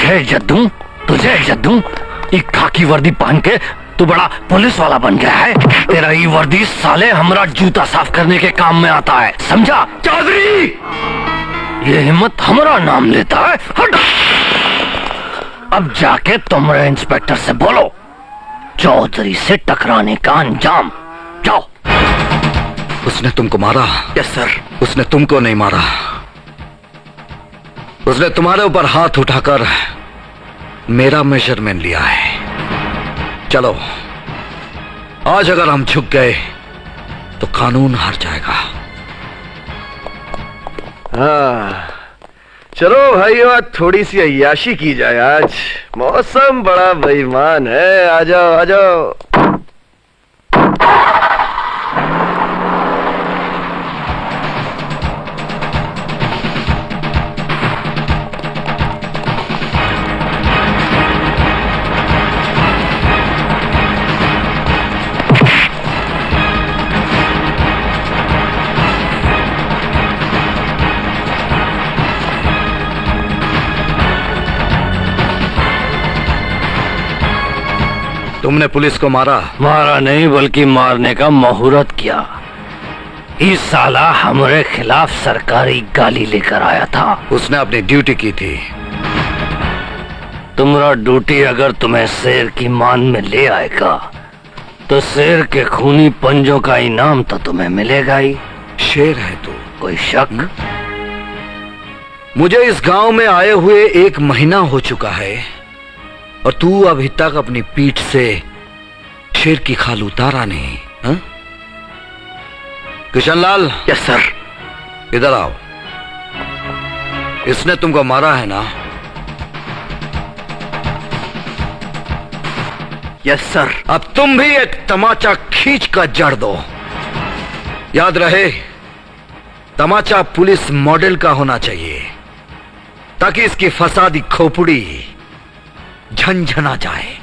तुझे इज्जत दूं? एक खाकी वर्दी पहन के तू बड़ा पुलिस वाला बन गया है। तेरा ये वर्दी साले हमारा जूता साफ करने के काम में आता है, समझा? चौधरी, ये हिम्मत हमारा नाम लेता है। हट! अब जाके तुमरे इंस्पेक्टर से बोलो चौधरी से टकराने का अंजाम। जाओ। उसने तुमको मारा? Yes sir. उसने तुमको नहीं मारा, उसने तुम्हारे ऊपर हाथ उठाकर मेरा मेजरमेंट लिया है। चलो, आज अगर हम झुक गए तो कानून हार जाएगा। हाँ, चलो भाइयों, आज थोड़ी सी अय्याशी की जाए। आज मौसम बड़ा बेईमान है। आ जाओ आ जाओ। तुमने पुलिस को मारा? मारा नहीं, बल्कि मारने का मुहूर्त किया। इस साला हमारे खिलाफ सरकारी गाली लेकर आया था। उसने अपनी ड्यूटी की थी। तुम्हारा ड्यूटी अगर तुम्हें शेर की मान में ले आएगा तो शेर के खूनी पंजों का इनाम तो तुम्हें मिलेगा ही। शेर है तू, कोई शक? मुझे इस गांव में आए हुए 1 महीना हो चुका है और तू अभी तक अपनी पीठ से शेर की खाल उतारा नहीं। हा? किशनलाल। Yes sir. इधर आओ। इसने तुमको मारा है ना? Yes sir. अब तुम भी एक तमाचा खींच कर जड़ दो। याद रहे, तमाचा पुलिस मॉडल का होना चाहिए ताकि इसकी फसादी खोपड़ी झंझना जाए।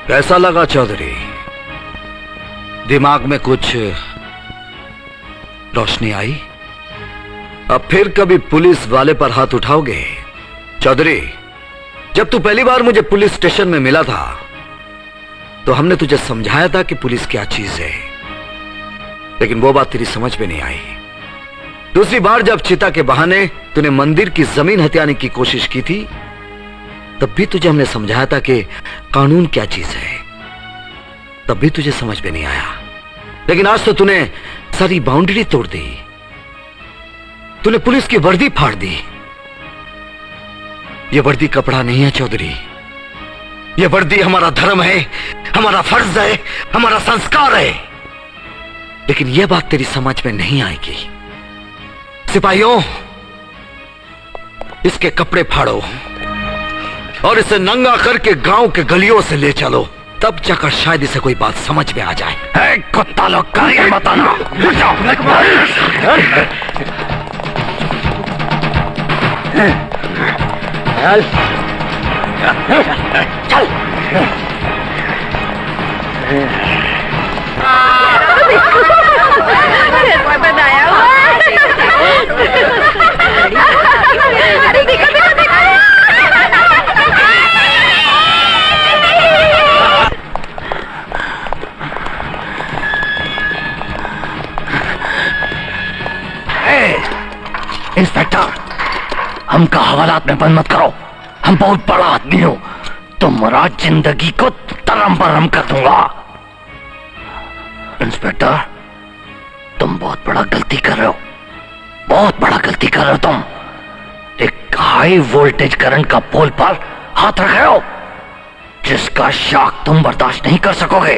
कैसा लगा चौधरी? दिमाग में कुछ रोशनी आई? अब फिर कभी पुलिस वाले पर हाथ उठाओगे? चौधरी, जब तू पहली बार मुझे पुलिस स्टेशन में मिला था तो हमने तुझे समझाया था कि पुलिस क्या चीज है, लेकिन वो बात तेरी समझ में नहीं आई। दूसरी बार जब चिता के बहाने तूने मंदिर की जमीन हथियाने की कोशिश की थी तब भी तुझे हमने समझाया था कि कानून क्या चीज है, तब भी तुझे समझ में नहीं आया। लेकिन आज तो तूने सारी बाउंड्री तोड़ दी। तूने पुलिस की वर्दी फाड़ दी। यह वर्दी कपड़ा नहीं है चौधरी, यह वर्दी हमारा धर्म है, हमारा फर्ज है, हमारा संस्कार है। लेकिन यह बात तेरी समझ में नहीं आएगी। सिपाहियों, इसके कपड़े फाड़ो और इसे नंगा करके गांव के गलियों से ले चलो, तब जाकर शायद इसे कोई बात समझ में आ जाए। कुत्ता लोग का ये बताना। चल। इंस्पेक्टर, हमका हवालात में बंद मत करो। हम बहुत बड़ा आदमी हो, तुम्हारा जिंदगी को तरम बरम कर दूंगा। इंस्पेक्टर, तुम बहुत बड़ा गलती कर रहे हो, बहुत बड़ा गलती कर रहे हो तुम। एक हाई वोल्टेज करंट का पोल पर हाथ रख रहे हो जिसका शॉक तुम बर्दाश्त नहीं कर सकोगे,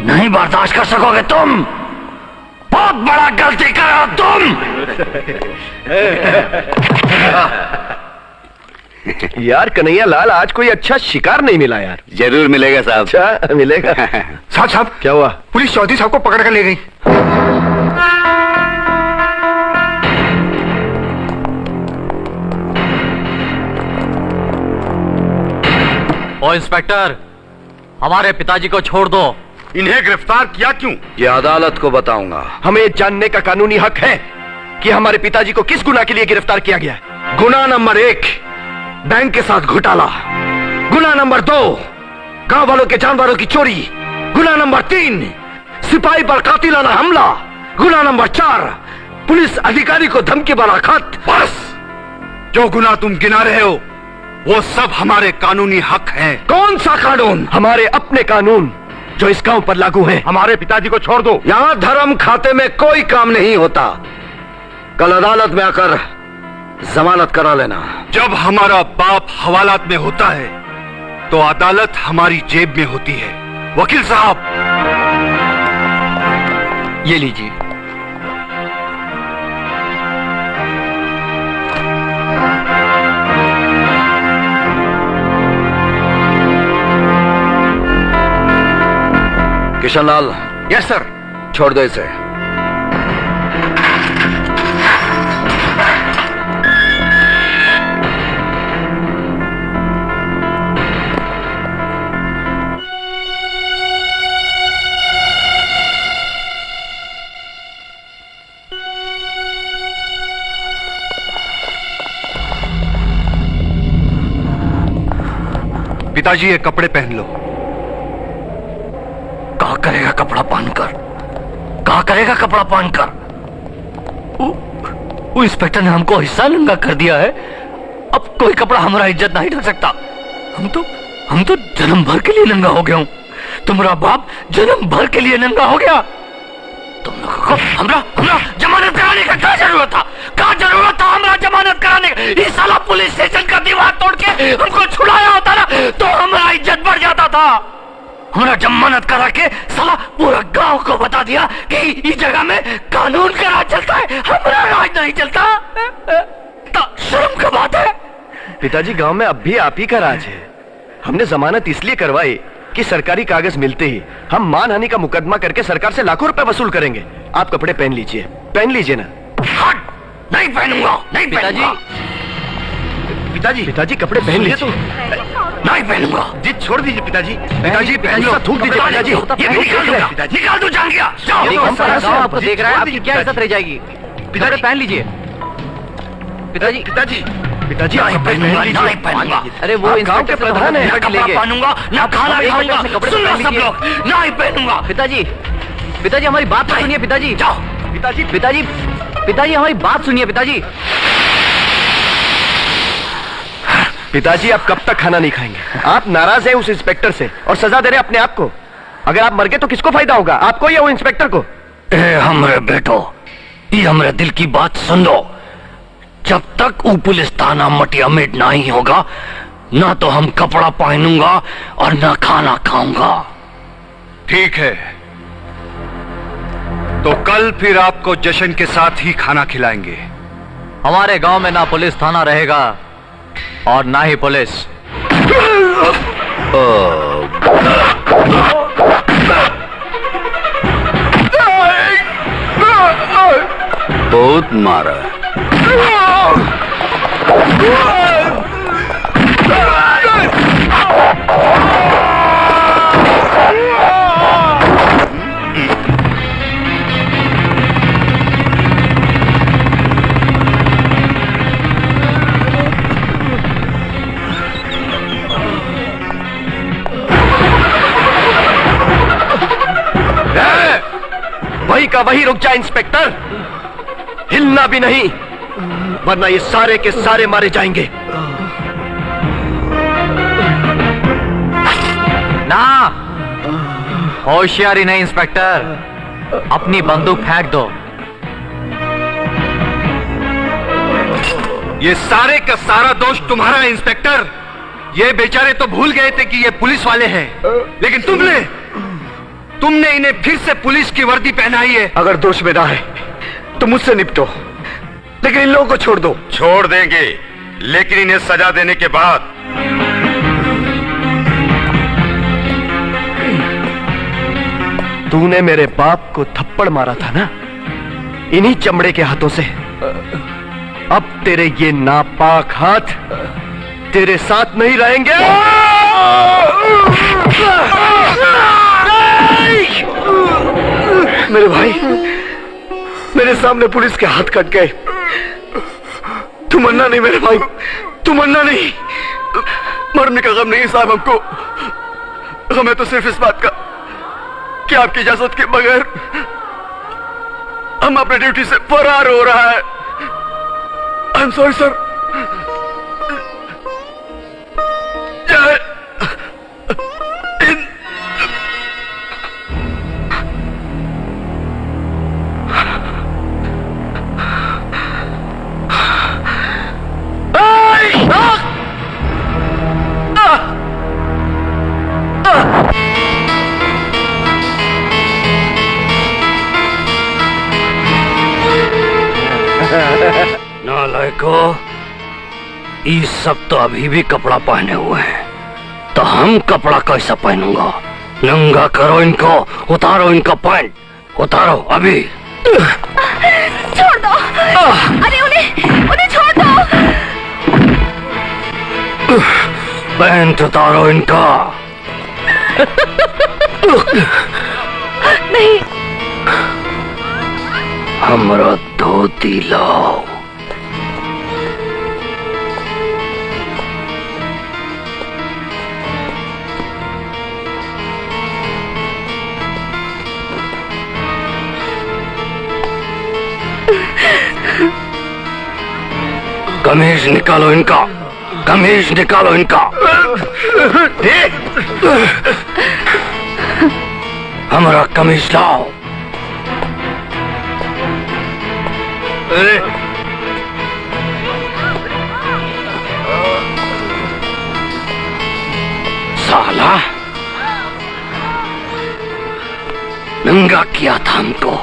नहीं बर्दाश्त कर सकोगे तुम। बहुत बड़ा गलती कर रहे हो तुम। यार कन्हैया लाल, आज कोई अच्छा शिकार नहीं मिला यार। जरूर मिलेगा साहब। अच्छा मिलेगा। साहब क्या हुआ? पुलिस चौधरी साहब को पकड़ कर ले गई। ओ इंस्पेक्टर, हमारे पिताजी को छोड़ दो, इन्हें गिरफ्तार किया क्यों? ये अदालत को बताऊंगा। हमें जानने का कानूनी हक है कि हमारे पिताजी को किस गुनाह के लिए गिरफ्तार किया गया है। गुनाह नंबर 1, बैंक के साथ घोटाला। गुनाह नंबर 2, गांव वालों के जानवरों की चोरी। गुनाह नंबर 3, सिपाही पर कातिलाना हमला। गुनाह नंबर 4, पुलिस अधिकारी को धमकी भरा खत। बस, जो गुनाह तुम गिना रहे हो वो सब हमारे कानूनी हक हैं। कौन सा कानून? हमारे अपने कानून जो इस गांव पर लागू हैं। हमारे पिताजी को छोड़ दो। यहां धर्म खाते में कोई काम नहीं होता। कल अदालत में आकर जमानत करा लेना। जब हमारा बाप हवालात में होता है तो अदालत हमारी जेब में होती है। वकील साहब, ये लीजिए। Kishanlal, yes sir. छोड़ दो इसे। पिताजी ये कपड़े पहन लो। कहा करेगा कपड़ा पहनकर? कहा करेगा कपड़ा पहनकर? वो इंस्पेक्टर ने हमको हिस्सा नंगा कर दिया है। अब कोई कपड़ा हमारा इज्जत नहीं ढक सकता। हम तो जन्म भर के लिए नंगा हो गया हूं। तुम्हारा बाप जन्म भर के लिए नंगा हो गया। तुम लोगों को हमरा जमानत कराने का क्या जरूरत था? क्या जरूरत था हमरा जमानत कराने का? इस साला पुलिस स्टेशन का दीवार तोड़ के हमको छुड़ाया होता ना तो हमारा इज्जत बढ़ जाता था। हमरा जमानत करा के साला पूरा गांव को बता दिया कि इस जगह में कानून का राज चलता है, हमारा राज नहीं चलता। तो शर्म की बात है। पिताजी, गांव में अब भी आप ही का राज है। हमने जमानत इसलिए करवाई कि सरकारी कागज मिलते ही हम मानहानि का मुकदमा करके सरकार से लाखों रुपए वसूल करेंगे। आप कपड़े पहन लीजिए ना। हट, नहीं पहनूंगा, नहीं पहनूंगा। पिताजी कपड़े पहन लीजिए। नहीं पहनूंगा। जिद छोड़ दीजिए पिताजी। पिताजी पहन लो। थूक दीजिए पिताजी। ये निकाल दूंगा, निकाल दो जान गया। जाओ। आपको देख रहा है, आपकी क्या इज्जत रह जाएगी? पिताजी पहन लीजिए। पिताजी नहीं पहनूंगा, नहीं पहनूंगा। अरे वो गांव के प्रधान है। ना कपड़ा पहनूंगा, ना खाना खाऊंगा। सुन लो सब लोग, नहीं पहनूंगा। पिताजी हमारी बात तो सुनिए। पिताजी जाओ। पिताजी हमारी बात सुनिए। पिताजी आप कब तक खाना नहीं खाएंगे? आप नाराज हैं उस इंस्पेक्टर से और सजा दे रहे हैं अपने आप को। अगर आप मर गए तो किसको फायदा होगा, आपको या वो इंस्पेक्टर को? हमरे बेटो, ये हमरे दिल की बात सुन लो। जब तक वो पुलिस थाना मटिया मेट नहीं होगा ना तो हम कपड़ा पहनूंगा और ना खाना खाऊंगा। ठीक है, तो कल फिर आपको जश्न के साथ ही खाना खिलाएंगे। हमारे गांव में ना पुलिस थाना रहेगा और ना ही पुलिस। बहुत मारा। वही का वही रुक जा इंस्पेक्टर, हिलना भी नहीं वरना ये सारे के सारे मारे जाएंगे। ना, होशियारी नहीं इंस्पेक्टर, अपनी बंदूक फेंक दो। ये सारे का सारा दोष तुम्हारा है इंस्पेक्टर। ये बेचारे तो भूल गए थे कि ये पुलिस वाले हैं, लेकिन तुमने इन्हें फिर से पुलिस की वर्दी पहनाई है। अगर दोष मेरा है तो मुझसे निपटो, लेकिन इन लोगों को छोड़ दो। छोड़ देंगे, लेकिन इन्हें सजा देने के बाद। तूने मेरे बाप को थप्पड़ मारा था ना, इन्हीं चमड़े के हाथों से। अब तेरे ये नापाक हाथ तेरे साथ नहीं रहेंगे। भाई, मेरे सामने पुलिस के हाथ कट गए। तू मरना नहीं मेरे भाई, तू मरना नहीं। मरने का गम नहीं साहब हमको, हमें तो सिर्फ इस बात का कि आपकी इजाजत के बगैर हम अपने ड्यूटी से फरार हो रहा है। I am sorry sir. नालायको, ये सब तो अभी भी कपड़ा पहने हुए हैं, तो हम कपड़ा कैसा पहनूंगा? नंगा करो इनको, उतारो इनका पैंट, उतारो अभी। छोड़ दो। अरे उन्हें छोड़ दो। पैंट उतारो इनका। नहीं। हमरा धोती लाओ। कमीज निकालो इनका, कमीज निकालो इनका। हमारा कमीज लाओ। साला, नंगा किया था हमको।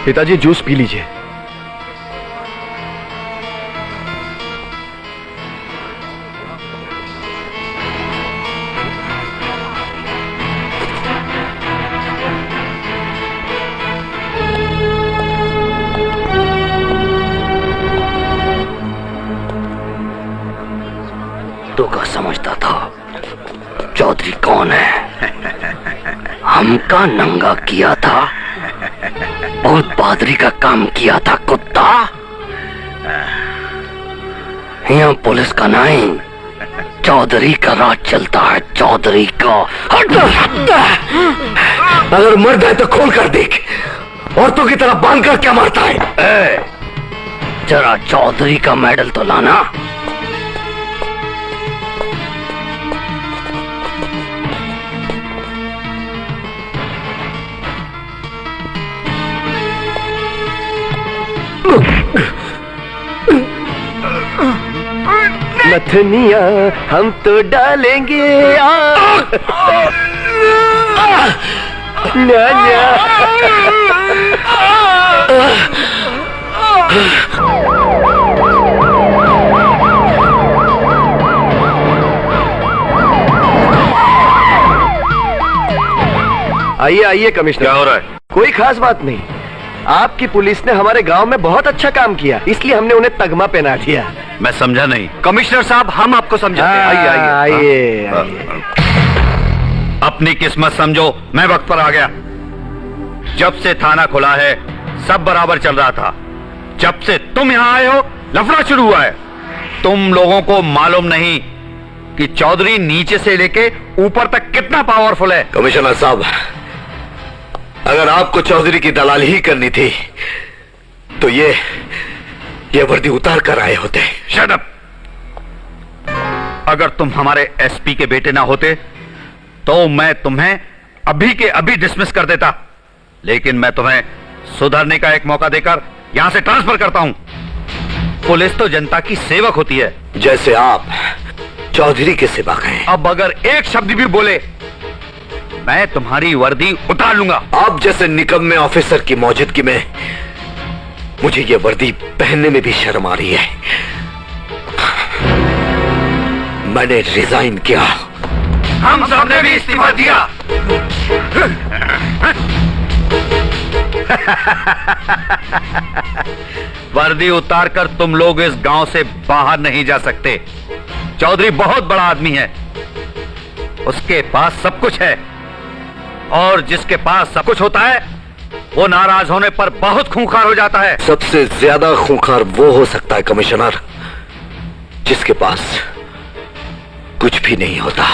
पिताजी जूस पी लीजिए। तो क्या समझता था चौधरी कौन है? हमका नंगा किया था, बहुत बहादुरी का काम किया था कुत्ता। यहाँ पुलिस का नहीं, चौधरी का राज चलता है, चौधरी का। अगर मर्द है तो खोल कर देख, औरतों की तरह बांध कर क्या मारता है? जरा चौधरी का मेडल तो लाना। नथनिया हम तो डालेंगे न्या। आइए आइए कमिश्नर। क्या हो रहा है? कोई खास बात नहीं, आपकी पुलिस ने हमारे गांव में बहुत अच्छा काम किया, इसलिए हमने उन्हें तगमा पहना दिया। मैं समझा नहीं। कमिश्नर साहब, हम आपको समझाते हैं। आइए आइए आइए। अपनी किस्मत समझो, मैं वक्त पर आ गया। जब से थाना खुला है सब बराबर चल रहा था, जब से तुम यहाँ आए हो लफड़ा शुरू हुआ है। तुम लोगों को मालूम नहीं कि चौधरी नीचे से लेके ऊपर तक कितना पावरफुल है। कमिश्नर साहब, अगर आपको चौधरी की दलाली ही करनी थी तो ये वर्दी उतार कर आए होते। Shut up. अगर तुम हमारे एसपी के बेटे ना होते तो मैं तुम्हें अभी के अभी डिसमिस कर देता, लेकिन मैं तुम्हें सुधरने का एक मौका देकर यहां से ट्रांसफर करता हूं। पुलिस तो जनता की सेवक होती है, जैसे आप चौधरी के सेवक हैं। अब अगर एक शब्द भी बोले मैं तुम्हारी वर्दी उतार लूंगा। आप जैसे निकम्मे ऑफिसर की मौजूदगी में मुझे ये वर्दी पहनने में भी शर्म आ रही है। मैंने रिजाइन किया। हम सबने भी इस्तीफा दिया। वर्दी उतार कर तुम लोग इस गांव से बाहर नहीं जा सकते। चौधरी बहुत बड़ा आदमी है, उसके पास सब कुछ है, और जिसके पास सब कुछ होता है वो नाराज होने पर बहुत खूंखार हो जाता है। सबसे ज्यादा खूंखार वो हो सकता है कमिश्नर जिसके पास कुछ भी नहीं होता।